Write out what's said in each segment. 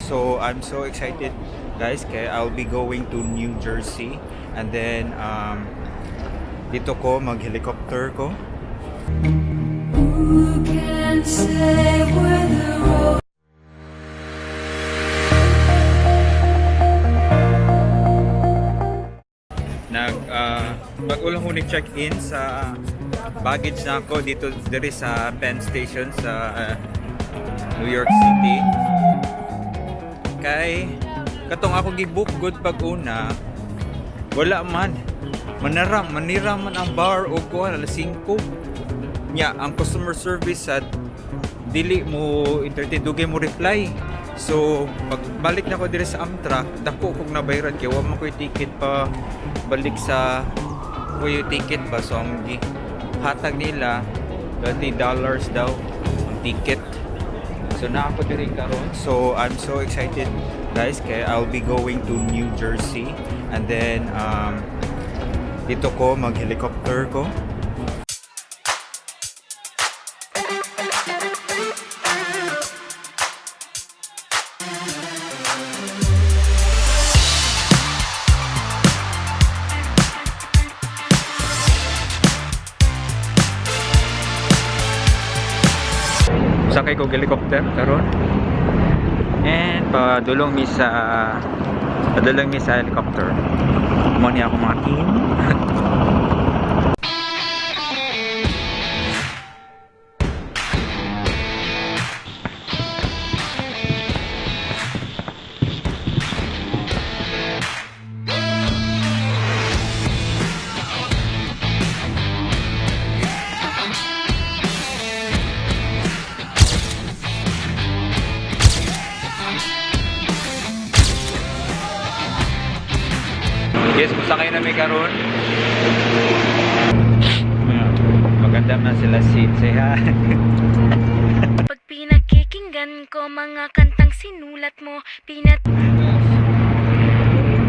So I'm so excited guys kaya I'll be going to New Jersey and then dito ko mag-helicopter ko. Who can say where the road bago lang ko check-in sa baggage na ako dito sa Penn Station sa New York City. Kay katong ako gi-book good pag una wala man manira man ang bar o kuha alas 5 nya ang customer service at dili mo entertain dugay mo reply. So pagbalik na ko dire sa Amtrak dako kog nabayran kay wa man koy ticket pa balik sa kuya ticket ba. So ang hatag nila $20 daw ang ticket. So na ako diri karon. So I'm so excited guys kaya I'll be going to New Jersey and then dito ko mag-helicopter ko. Sakay ko helicopter karon and padulong mi sa helicopter mo ni ako mga team. Yes, musakay na may karon. Maganda na sila seats eh ha. Pag pinakikinggan ko mga kantang sinulat mo,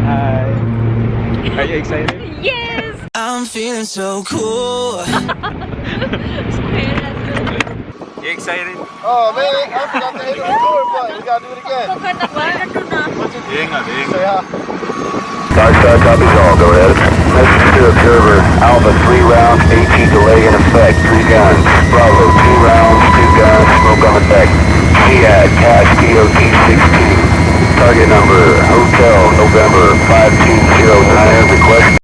Hi. Are you excited? Yes! I'm feeling so cool. You excited? Oh man, I forgot to hit the record button. We gotta do it again. Say hi. Star copies all, go ahead. Message to observer, Alpha 3 rounds, 18 delay in effect, 3 guns. Bravo, 2 rounds, 2 guns, smoke on effect. SEAD, cash DOT 16. Target number, Hotel, November 5209, request.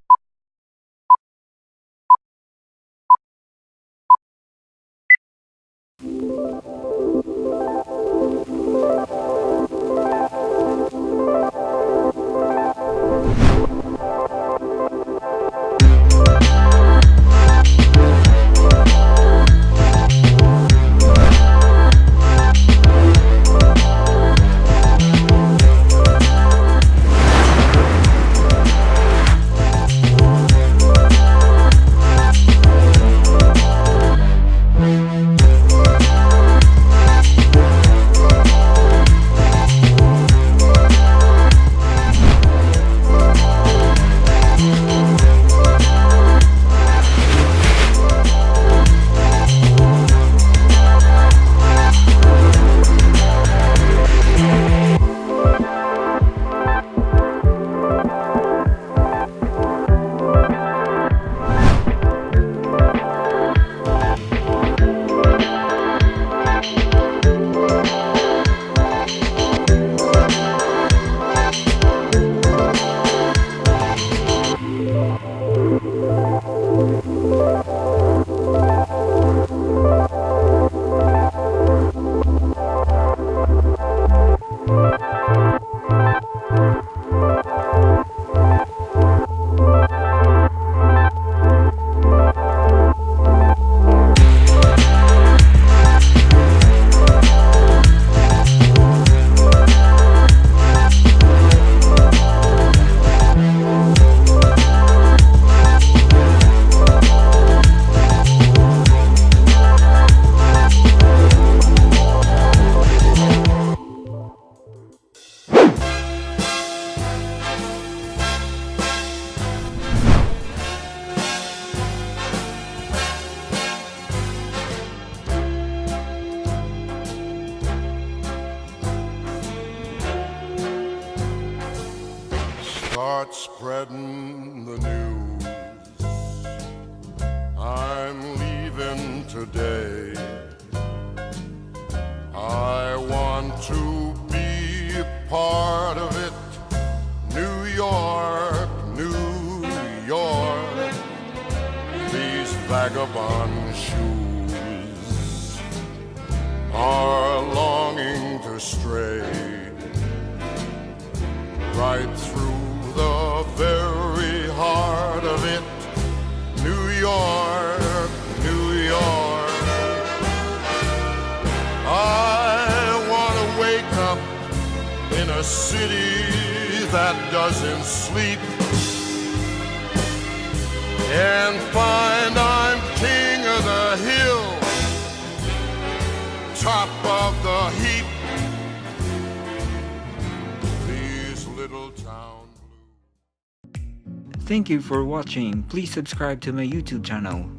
start spreading the news. I'm leaving today. I want to be a part of it. New York, New York. These vagabond shoes are longing to stray right through the very heart of it. New York, New York. I want to wake up in a city that doesn't sleep and find I'm king of the hill, top of the heap. These little town blues. Thank you for watching. Please subscribe to my YouTube channel.